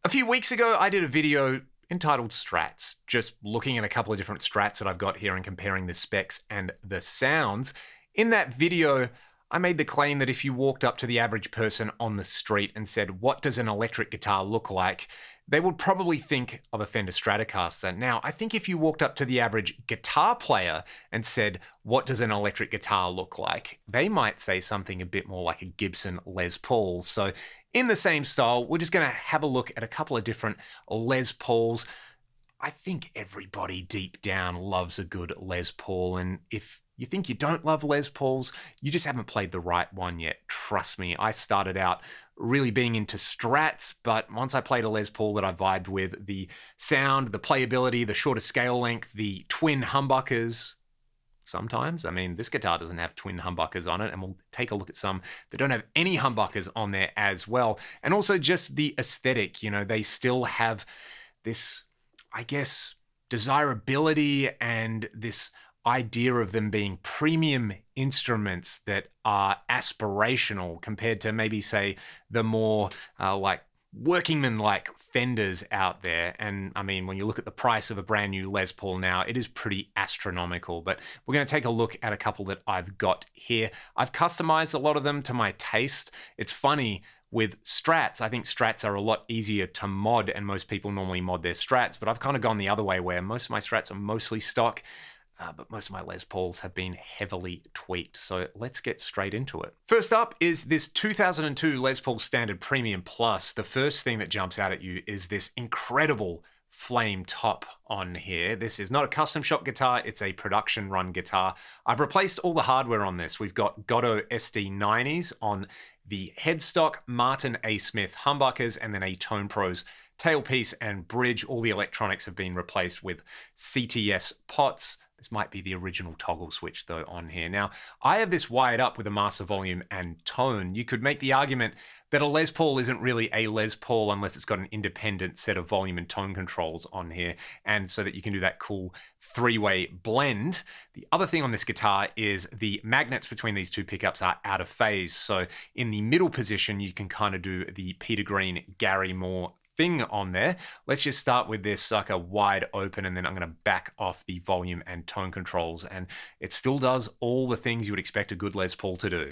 A few weeks ago, I did a video entitled Strats, just looking at a couple of different strats that I've got here and comparing the specs and the sounds. In that video, I made the claim that if you walked up to the average person on the street and said, "What does an electric guitar look like?" they would probably think of a Fender Stratocaster. Now, I think if you walked up to the average guitar player and said, "What does an electric guitar look like?" they might say something a bit more like a Gibson Les Paul. So in the same style, we're just going to have a look at a couple of different Les Pauls. I think everybody deep down loves a good Les Paul, and if you think you don't love Les Pauls, you just haven't played the right one yet. Trust me, I started out really being into Strats, but once I played a Les Paul that I vibed with, the sound, the playability, the shorter scale length, the twin humbuckers, sometimes. I mean, this guitar doesn't have twin humbuckers on it, and we'll take a look at some that don't have any humbuckers on there as well. And also just the aesthetic, they still have this, I guess, desirability and this idea of them being premium instruments that are aspirational compared to maybe, say, the more like workingman-like Fenders out there. And I mean, when you look at the price of a brand new Les Paul now, it is pretty astronomical. But we're going to take a look at a couple that I've got here. I've customized a lot of them to my taste. It's funny, with Strats, I think Strats are a lot easier to mod, and most people normally mod their Strats, but I've kind of gone the other way where most of my Strats are mostly stock, but most of my Les Pauls have been heavily tweaked. So let's get straight into it. First up is this 2002 Les Paul Standard Premium Plus. The first thing that jumps out at you is this incredible flame top on here. This is not a custom shop guitar, it's a production run guitar. I've replaced all the hardware on this. We've got Godot SD90s on the headstock, Martin A. Smith humbuckers, and then a Tone Pros tailpiece and bridge. All the electronics have been replaced with CTS pots. This might be the original toggle switch though on here. Now, I have this wired up with a master volume and tone. You could make the argument that a Les Paul isn't really a Les Paul unless it's got an independent set of volume and tone controls on here, and so that you can do that cool three-way blend. The other thing on this guitar is the magnets between these two pickups are out of phase. So in the middle position, you can kind of do the Peter Green, Gary Moore thing on there. Let's just start with this sucker wide open, and then I'm going to back off the volume and tone controls, and it still does all the things you would expect a good Les Paul to do.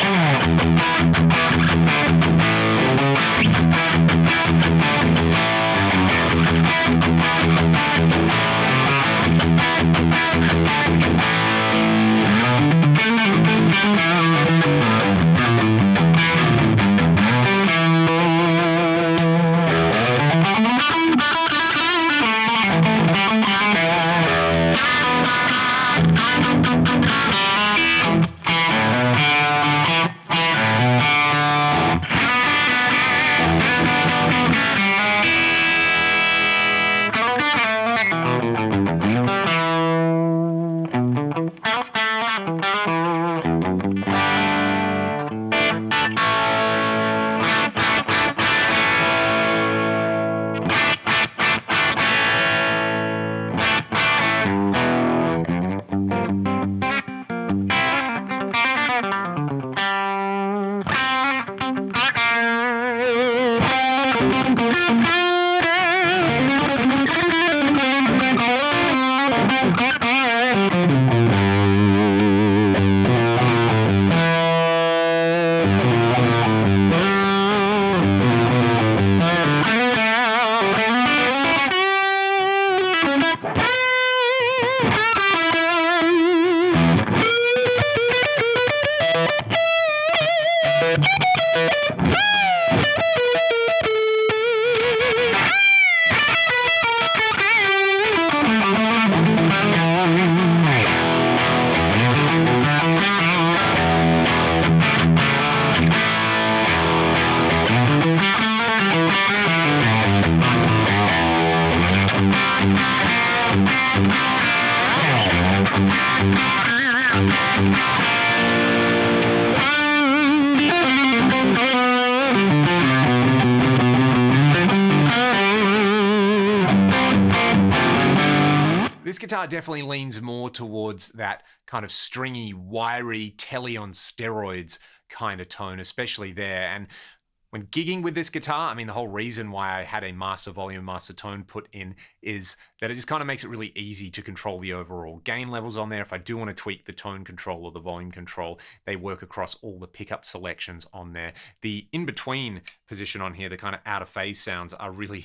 This guitar definitely leans more towards that kind of stringy, wiry, telly on steroids kind of tone, especially there. And When gigging with this guitar, I mean, the whole reason why I had a master volume, master tone put in is that it just kind of makes it really easy to control the overall gain levels on there. If I do want to tweak the tone control or the volume control, they work across all the pickup selections on there. The in-between position on here, the kind of out of phase sounds, are really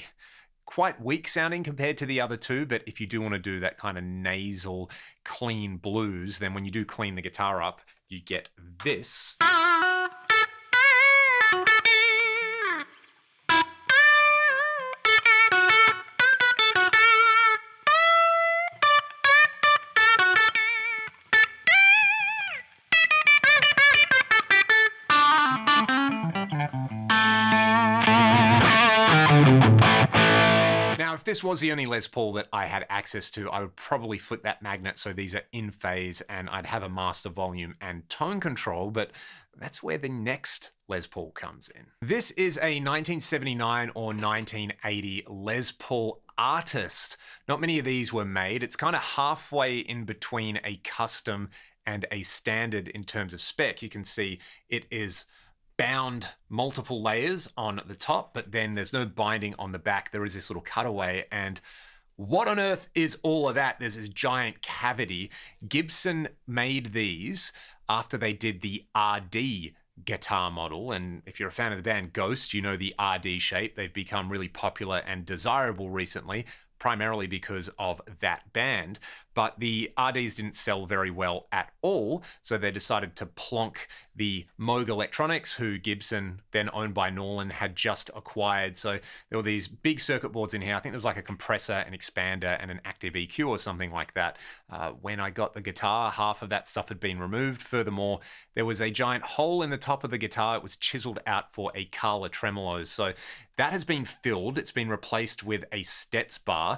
quite weak sounding compared to the other two, but if you do want to do that kind of nasal clean blues, then when you do clean the guitar up, you get this. Now, if this was the only Les Paul that I had access to, I would probably flip that magnet so these are in phase and I'd have a master volume and tone control, but that's where the next Les Paul comes in. This is a 1979 or 1980 Les Paul Artist. Not many of these were made. It's kind of halfway in between a custom and a standard in terms of spec. You can see it is bound multiple layers on the top, but then there's no binding on the back. There is this little cutaway, and what on earth is all of that? There's this giant cavity. Gibson made these after they did the RD guitar model, and if you're a fan of the band Ghost, you know the RD shape. They've become really popular and desirable recently, primarily because of that band, but the RDs didn't sell very well at all, so they decided to plonk the Moog Electronics, who Gibson, then owned by Norlin, had just acquired. So there were these big circuit boards in here. I think there's like a compressor, an expander, and an active EQ or something like that. When I got the guitar, half of that stuff had been removed. Furthermore, there was a giant hole in the top of the guitar. It was chiseled out for a Carla tremolo. So that has been filled. It's been replaced with a Stets bar,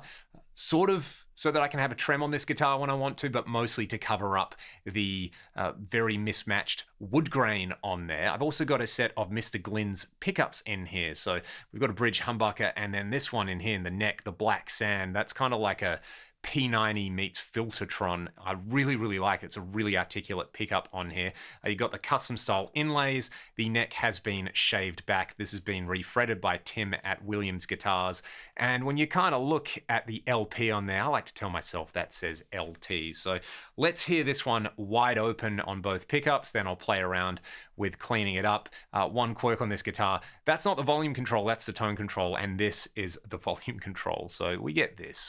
sort of so that I can have a trem on this guitar when I want to, but mostly to cover up the very mismatched wood grain on there. I've also got a set of Mr. Glynn's pickups in here. So we've got a bridge humbucker, and then this one in here in the neck, the black sand. That's kind of like a P90 meets Filtertron. I really, really like it. It's a really articulate pickup on here. You got the custom style inlays. The neck has been shaved back. This has been refretted by Tim at Williams Guitars. And when you kind of look at the LP on there, I like to tell myself that says LT. So let's hear this one wide open on both pickups. Then I'll play around with cleaning it up. One quirk on this guitar, that's not the volume control, that's the tone control. And this is the volume control. So we get this.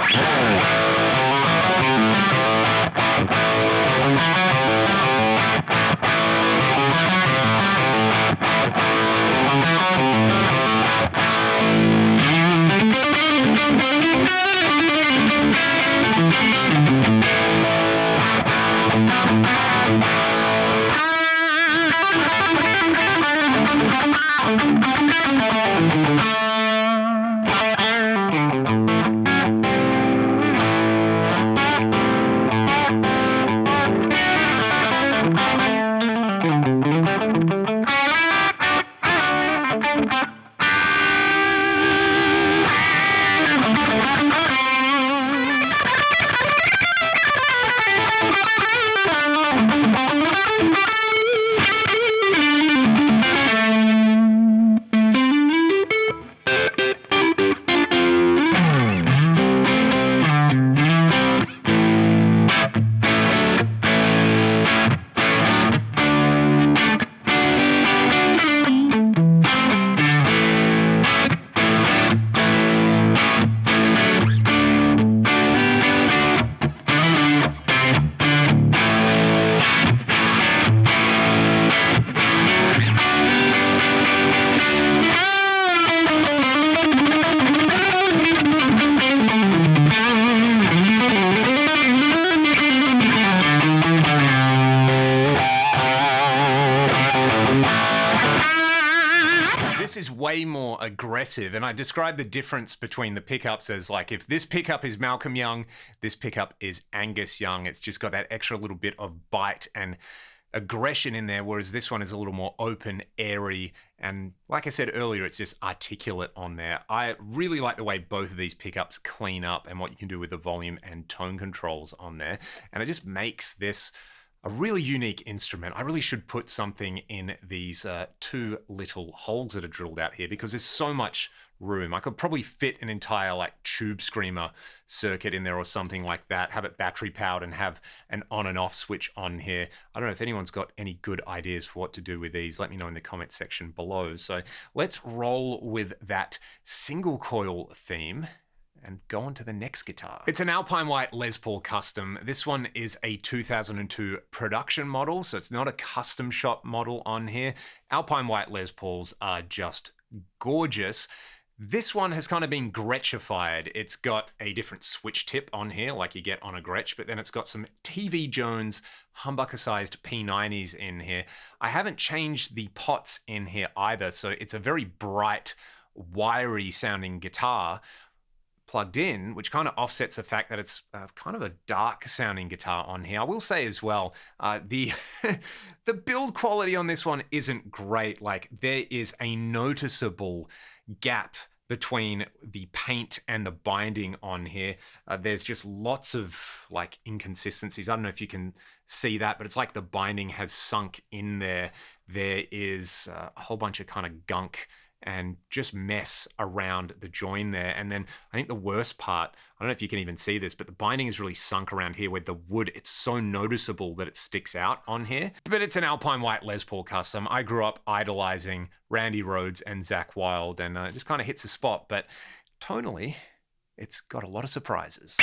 Is way more aggressive, and I describe the difference between the pickups as like, if this pickup is Malcolm Young, this pickup is Angus Young. It's just got that extra little bit of bite and aggression in there, whereas this one is a little more open, airy, and like I said earlier, it's just articulate on there. I really like the way both of these pickups clean up and what you can do with the volume and tone controls on there, and it just makes this a really unique instrument. I really should put something in these two little holes that are drilled out here because there's so much room. I could probably fit an entire like tube screamer circuit in there or something like that, have it battery powered and have an on and off switch on here. I don't know if anyone's got any good ideas for what to do with these. Let me know in the comment section below. So let's roll with that single coil theme and go on to the next guitar. It's an Alpine White Les Paul Custom. This one is a 2002 production model, so it's not a custom shop model on here. Alpine White Les Pauls are just gorgeous. This one has kind of been Gretchified. It's got a different switch tip on here like you get on a Gretsch, but then it's got some TV Jones humbucker-sized P90s in here. I haven't changed the pots in here either, so it's a very bright, wiry sounding guitar plugged in, which kind of offsets the fact that it's kind of a dark sounding guitar on here. I will say as well, the build quality on this one isn't great. Like, there is a noticeable gap between the paint and the binding on here. There's just lots of like inconsistencies. I don't know if you can see that, but it's like the binding has sunk in there. There is a whole bunch of kind of gunk and just mess around the join there. And then I think the worst part, I don't know if you can even see this, but the binding is really sunk around here with the wood. It's so noticeable that it sticks out on here. But it's an Alpine White Les Paul Custom. I grew up idolizing Randy Rhoads and Zakk Wylde, and it just kind of hits the spot. But tonally, it's got a lot of surprises.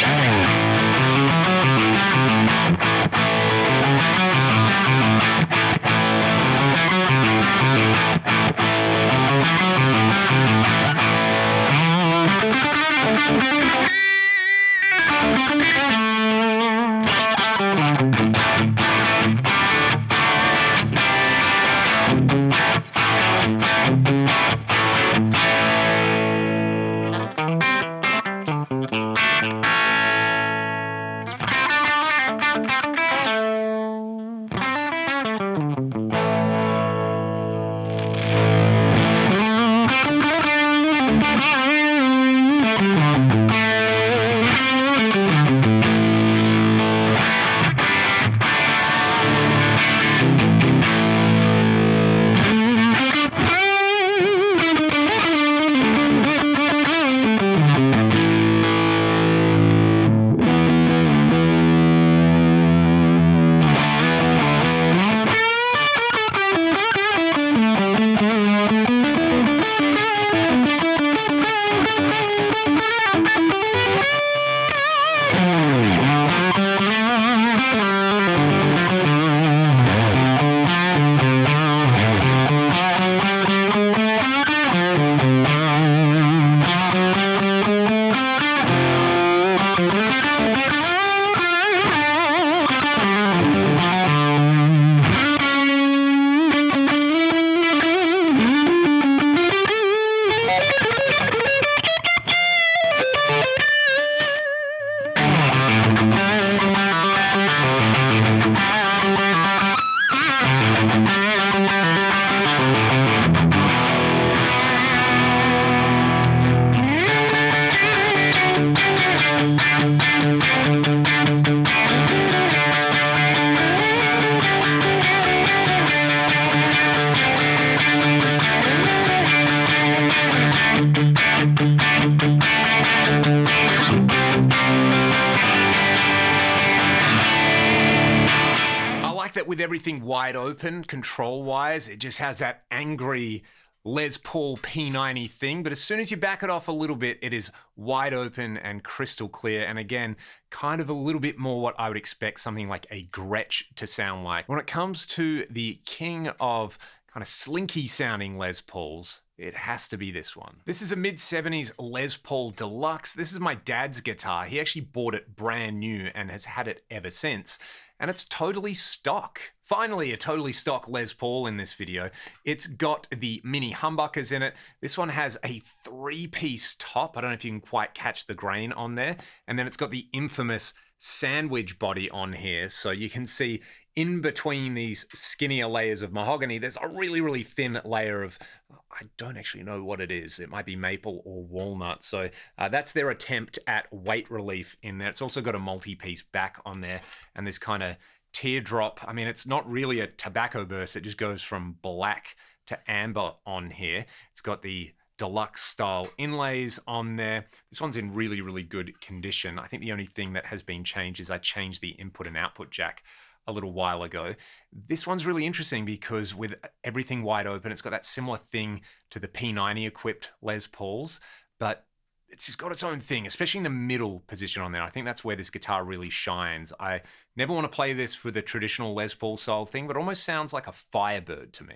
That with everything wide open control-wise, it just has that angry Les Paul P90 thing, but as soon as you back it off a little bit, it is wide open and crystal clear, and again, kind of a little bit more what I would expect something like a Gretsch to sound like. When it comes to the king of kind of slinky sounding Les Pauls, it has to be this one. This is a mid-70s Les Paul Deluxe. This is my dad's guitar. He actually bought it brand new and has had it ever since. And it's totally stock. Finally, a totally stock Les Paul in this video. It's got the mini humbuckers in it. This one has a 3-piece top. I don't know if you can quite catch the grain on there. And then it's got the infamous sandwich body on here. So you can see in between these skinnier layers of mahogany, there's a really, really thin layer of, I don't actually know what it is. It might be maple or walnut. So that's their attempt at weight relief in there. It's also got a multi-piece back on there and this kind of teardrop. I mean, it's not really a tobacco burst. It just goes from black to amber on here. It's got the Deluxe style inlays on there. This one's in really, really good condition. I think the only thing that has been changed is I changed the input and output jack a little while ago. This one's really interesting because with everything wide open, it's got that similar thing to the P90 equipped Les Pauls, but it's just got its own thing, especially in the middle position on there. I think that's where this guitar really shines. I never want to play this for the traditional Les Paul style thing, but it almost sounds like a Firebird to me.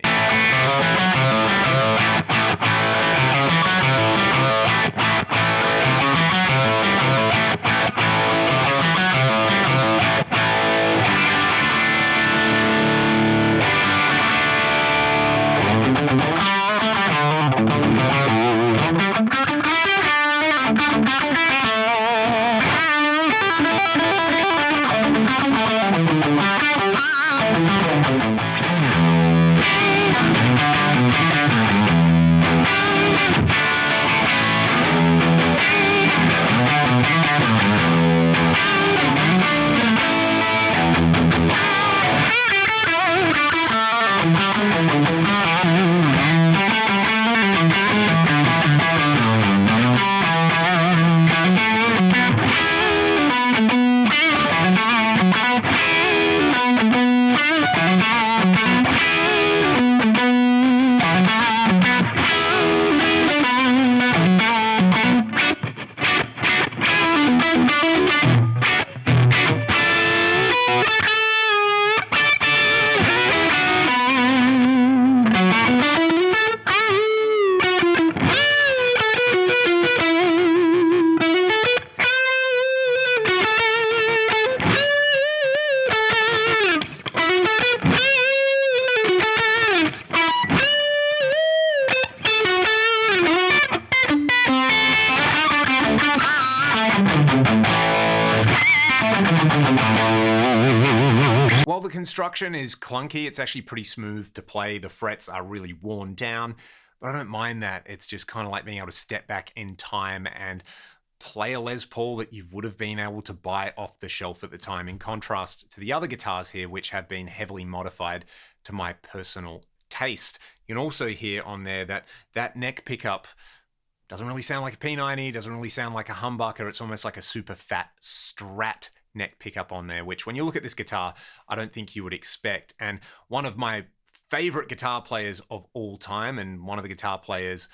While the construction is clunky, it's actually pretty smooth to play. The frets are really worn down, but I don't mind that. It's just kind of like being able to step back in time and play a Les Paul that you would have been able to buy off the shelf at the time, in contrast to the other guitars here, which have been heavily modified to my personal taste. You can also hear on there that that neck pickup doesn't really sound like a P90, doesn't really sound like a humbucker. It's almost like a super fat Strat neck pickup on there, which when you look at this guitar, I don't think you would expect. And one of my favorite guitar players of all time, and one of the guitar players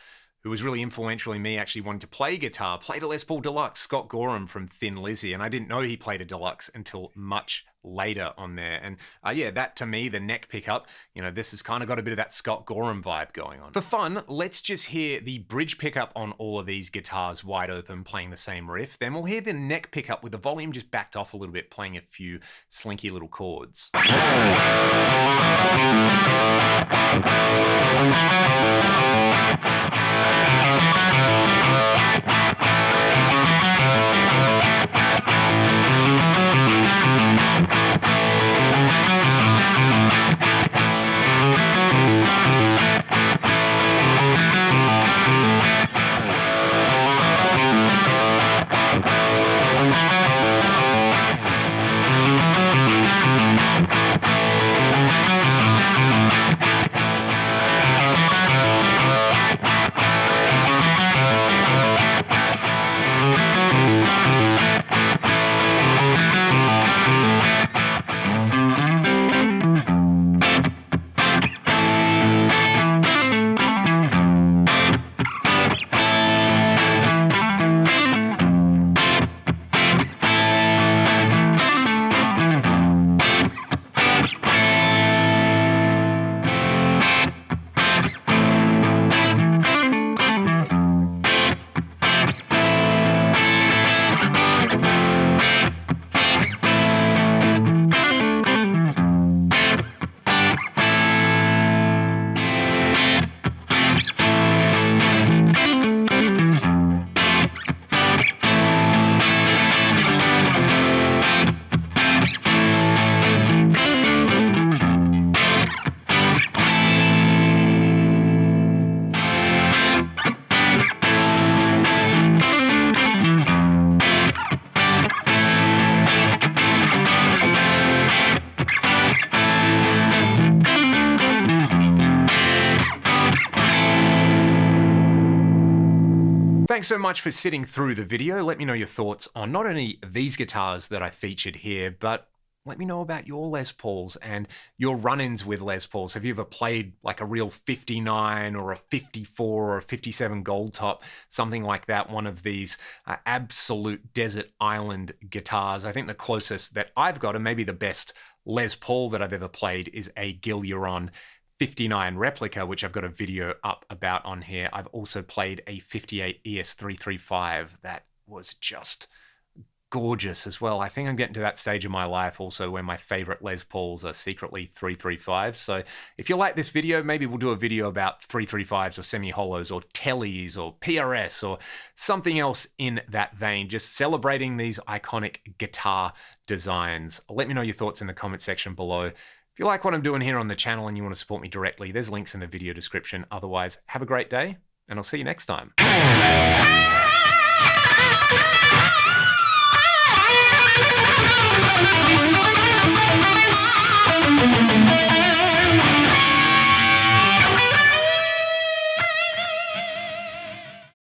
who was really influential in me actually wanting to play guitar, played a Les Paul Deluxe, Scott Gorham from Thin Lizzy, and I didn't know he played a Deluxe until much later on there. And yeah, that to me, the neck pickup, you know, this has kind of got a bit of that Scott Gorham vibe going on. For fun, let's just hear the bridge pickup on all of these guitars wide open playing the same riff. Then we'll hear the neck pickup with the volume just backed off a little bit, playing a few slinky little chords. Thanks so much for sitting through the video. Let me know your thoughts on not only these guitars that I featured here, but let me know about your Les Pauls and your run-ins with Les Pauls. Have you ever played like a real 59 or a 54 or a 57 Gold Top, something like that, one of these absolute desert island guitars? I think the closest that I've got, and maybe the best Les Paul that I've ever played, is a Gil 59 replica, which I've got a video up about on here. I've also played a 58 ES335 that was just gorgeous as well. I think I'm getting to that stage of my life also where my favorite Les Pauls are secretly 335s. So if you like this video, maybe we'll do a video about 335s or semi-hollows or tellies or PRS or something else in that vein, just celebrating these iconic guitar designs. Let me know your thoughts in the comment section below. If you like what I'm doing here on the channel and you want to support me directly, there's links in the video description. Otherwise, have a great day, and I'll see you next time.